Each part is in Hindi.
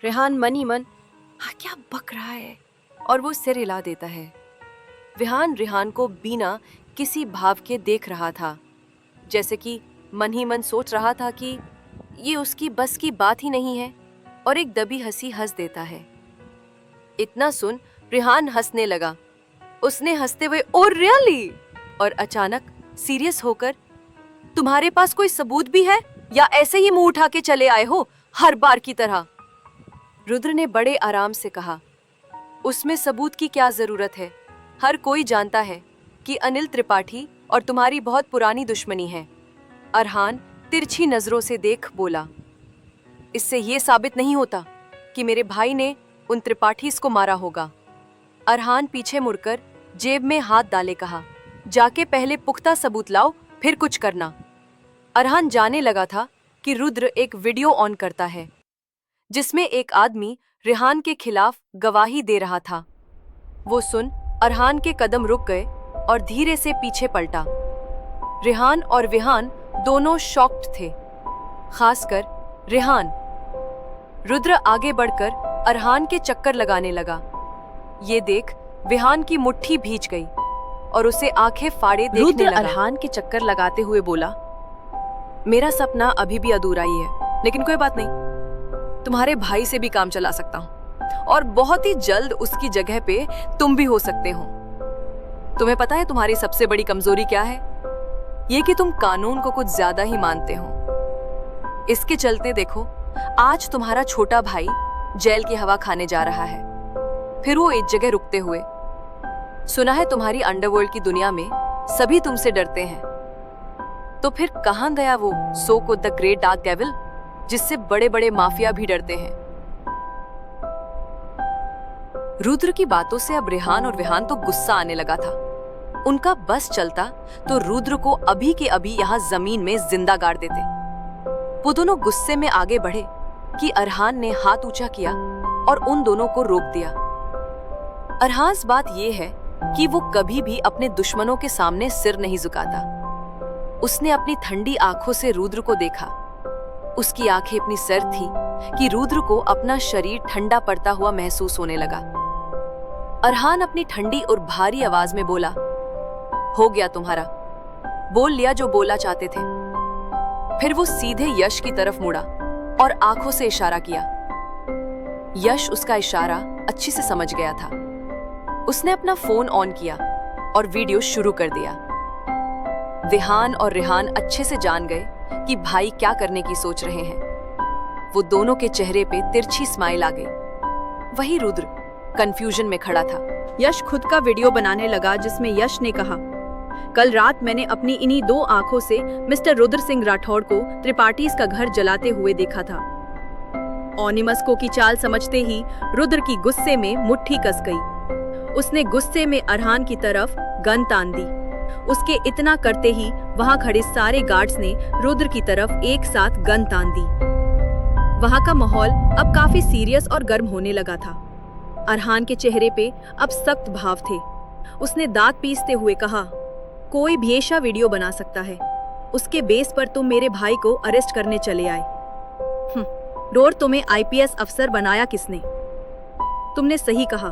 रेहान मन ही मन क्या बक रहा है और वो सिर हिला देता है। विहान रेहान को बिना किसी भाव के देख रहा था, जैसे कि मन ही मन सोच रहा था कि ये उसकी बस की बात ही नहीं है, और एक दबी हंसी हंस देता है। इतना सुन रेहान हंसने लगा। उसने हंसते हुए "ओह रियली?" और अचानक सीरियस होकर, तुम्हारे पास कोई सबूत भी है या ऐसे ही मुंह उठा के चले आए हो हर बार की तरह? रुद्र ने बड़े आराम से कहा, उसमें सबूत की क्या जरूरत है? हर कोई जानता है कि अनिल त्रिपाठी और तुम्हारी बहुत पुरानी दुश्मनी है। अरहान तिरछी नजरों से देख बोला, इससे ये साबित नहीं होता कि मेरे भाई ने उन त्रिपाठीज को मारा होगा। अरहान पीछे मुड़कर जेब में हाथ डाले कहा, जाके पहले पुख्ता सबूत लाओ, फिर कुछ करना। अरहान जाने लगा था कि रुद्र एक वीडियो ऑन करता है जिसमें एक आदमी रेहान के खिलाफ गवाही दे रहा था। वो सुन अरहान के कदम रुक गए और धीरे से पीछे पलटा। रेहान और विहान दोनों शॉक्ड थे, खासकर रेहान। रुद्र आगे बढ़कर अरहान के चक्कर लगाने लगा। ये देख विहान की मुट्ठी भींच गई और उसे आंखें फाड़े देखने लगा। अरहान के चक्कर लगाते हुए बोला, मेरा सपना अभी भी अधूरा ही है, लेकिन कोई बात नहीं, तुम्हारे भाई से भी काम चला सकता हूँ और बहुत ही जल्द उसकी जगह पे तुम भी हो सकते हो। तुम्हें पता है तुम्हारी सबसे बड़ी कमजोरी क्या है? ये कि तुम कानून को कुछ ज्यादा ही मानते हो। इसके चलते देखो, आज तुम्हारा छोटा भाई जेल की हवा खाने जा रहा है, फिर वो एक जगह रुकते हुए। सुना है तुम्हारी अंडरवर्ल्ड की दुनिया में सभी तुमसे डरते हैं, तो फिर कहां गया वो सो को द ग्रेट डार्क डेविल जिससे बड़े बड़े माफिया भी डरते हैं? रुद्र की बातों से अब रेहान और विहान तो गुस्सा आने लगा था। उनका बस चलता तो रुद्र को अभी के अभी यहाँ जमीन में जिंदा गाड़ देते। वो दोनों गुस्से में आगे बढ़े कि अरहान ने हाथ ऊंचा किया और उन दोनों को रोक दिया। अरहास बात यह है कि वो कभी भी अपने दुश्मनों के सामने सिर नहीं झुकाता। उसने अपनी ठंडी आंखों से रुद्र को देखा। उसकी आंखें इतनी सर्द थी कि रुद्र को अपना शरीर ठंडा पड़ता हुआ महसूस होने लगा। अरहान अपनी ठंडी और भारी आवाज में बोला, हो गया तुम्हारा, बोल लिया जो बोला चाहते थे। फिर वो सीधे यश की तरफ मुड़ा और आंखों से इशारा किया। यश उसका इशारा अच्छी से समझ गया था। उसने अपना फोन ऑन किया और वीडियो शुरू कर दिया। विहान और रेहान अच्छे से जान गए कि भाई क्या करने की सोच रहे हैं। वो दोनों के चेहरे पे तिरछी स्माइल आ गई। वही रुद्र कंफ्यूजन में खड़ा था। यश खुद का वीडियो बनाने लगा जिसमें यश ने कहा, कल रात मैंने अपनी इन्हीं दो आंखों से मिस्टर रुद्र सिंह राठौड़ को त्रिपाठीज का घर जलाते हुए देखा था। ओनिमस को की चाल समझते ही रुद्र की गुस्से में मुट्ठी कस गई। उसने गुस्से में अरहान की तरफ गन तान दी। उसके इतना करते ही वहां खड़े सारे गार्ड्स ने रुद्र की तरफ एक साथ गन तान दी। वहां का माहौल अब काफी सीरियस और गर्म होने लगा था। अरहान के चेहरे पे अब सख्त भाव थे। उसने दांत पीसते हुए कहा, कोई भी ऐसा वीडियो बना सकता है, उसके बेस पर तुम मेरे भाई को अरेस्ट करने चले आए। और तुम्हें आईपीएस अफसर बनाया किसने? तुमने सही कहा,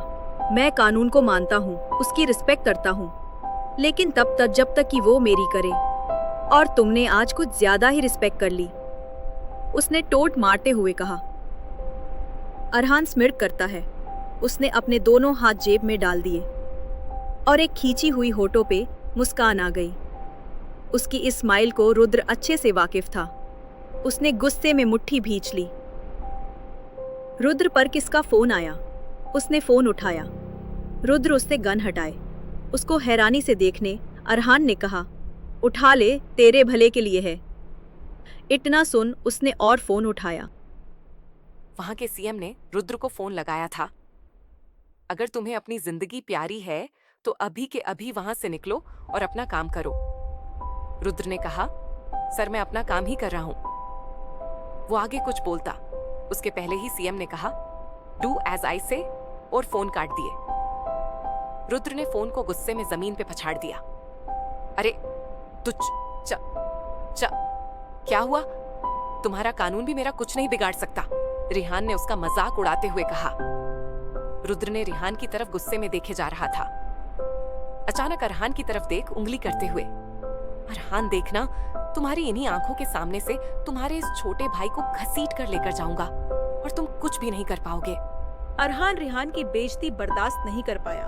मैं कानून को मानता हूँ, उसकी रिस्पेक्ट करता हूँ, लेकिन तब तक जब तक कि वो मेरी करे, और तुमने आज कुछ ज्यादा ही रिस्पेक्ट कर ली, उसने टोट मारते हुए कहा। अरहान स्मिर्क करता है। उसने अपने दोनों हाथ जेब में डाल दिए और एक खींची हुई होठों पे मुस्कान आ गई। उसकी इस स्माइल को रुद्र अच्छे से वाकिफ था। उसने गुस्से में मुट्ठी भींच ली। रुद्र पर किसका फोन आया? उसने फोन उठाया। रुद्र उससे गन हटाए। उसको हैरानी से देखने अरहान ने कहा, उठा ले, तेरे भले के लिए है। इतना सुन उसने और फोन उठाया। वहां के सीएम ने रुद्र को फोन लगाया था। अगर तुम्हें अपनी जिंदगी प्यारी है तो अभी के अभी वहां से निकलो और अपना काम करो। रुद्र ने कहा, सर मैं अपना काम ही कर रहा हूं। वो आगे कुछ बोलता उसके पहले ही सीएम ने कहा, डू एज आई से, और फोन काट दिए। रुद्र ने फोन को गुस्से में जमीन पे पछाड़ दिया। अरे तू क्या हुआ? तुम्हारा कानून भी मेरा कुछ नहीं बिगाड़ सकता। रिहान ने उसका मजाक उड़ाते हुए कहा। रुद्र ने रिहान की तरफ गुस्से में देखे जा रहा था। अचानक अरहान की तरफ देख उंगली करते हुए, अरहान देखना, तुम्हारी इन्हीं आंखों के सामने से तुम्हारे इस छोटे भाई को घसीट कर लेकर जाऊंगा और तुम कुछ भी नहीं कर पाओगे। अरहान रिहान की बेइज्जती बर्दाश्त नहीं कर पाया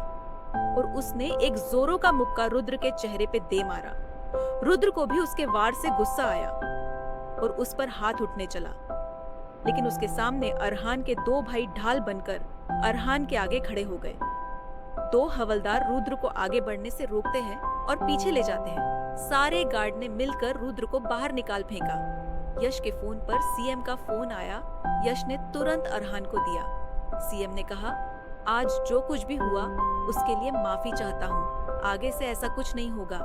और उसने एक जोरों का मुक्का रुद्र के चेहरे पे दे मारा। रुद्र को भी उसके वार से गुस्सा आया और उस पर हाथ उठने चला, लेकिन उसके सामने अरहान के दो भाई ढाल बनकर अरहान के आगे खड़े हो गए। दो हवलदार रुद्र को आगे बढ़ने से रोकते हैं और पीछे ले जाते हैं। सारे गार्ड ने मिलकर रुद्र को बाहर निकाल फेंका। यश के फोन पर सीएम का फोन आया। यश ने तुरंत अरहान को दिया। सीएम ने कहा, आज जो कुछ भी हुआ उसके लिए माफी चाहता हूँ, आगे से ऐसा कुछ नहीं होगा।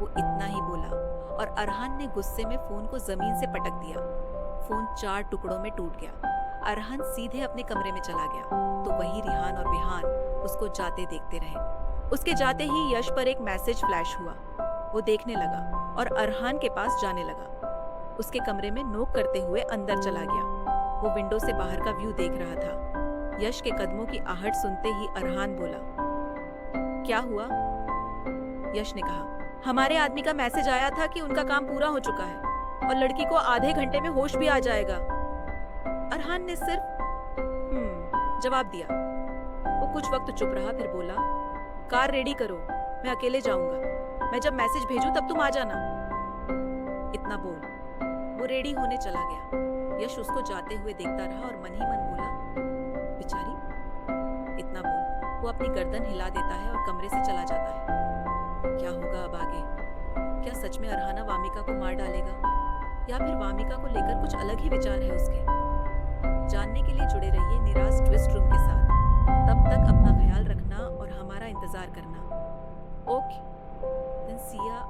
वो इतना ही बोला और अरहान ने गुस्से में फोन को जमीन से पटक दिया। फोन 4 टुकड़ों में टूट गया। अरहान सीधे अपने कमरे में चला गया तो वहीं रिहान और विहान उसको जाते देखते रहे। उसके जाते ही यश पर एक मैसेज फ्लैश हुआ। वो देखने लगा और अरहान के पास जाने लगा। उसके कमरे में नोक करते हुए अंदर चला गया। वो विंडो से बाहर का व्यू देख रहा था। यश के कदमों की आहट सुनते ही अरहान बोला, क्या हुआ? यश ने कहा, हमारे आदमी का मैसेज आया था कि उनका काम पूरा हो चुका है और लड़की को आधे घंटे में होश भी आ जाएगा। अरहान ने सिर्फ जवाब दिया। वो कुछ वक्त चुप रहा, फिर बोला, कार रेडी करो, मैं अकेले जाऊंगा। मैं जब मैसेज भेजूं तब तुम आ जाना। इतना बोल वो रेडी होने चला गया। यश उसको जाते हुए देखता रहा और मन ही मन बोला, बेचारी। इतना बोल वो अपनी गर्दन हिला देता है और कमरे से चला जाता है। क्या होगा अब आगे? क्या सच में अरहाना वामिका को मार डालेगा या फिर वामिका को लेकर कुछ अलग ही विचार है उसके? जानने के लिए जुड़े रहिए निराश ट्विस्ट रूम के साथ। तब तक अपना ख्याल रखना और हमारा इंतजार करना। ओके, देन सी या।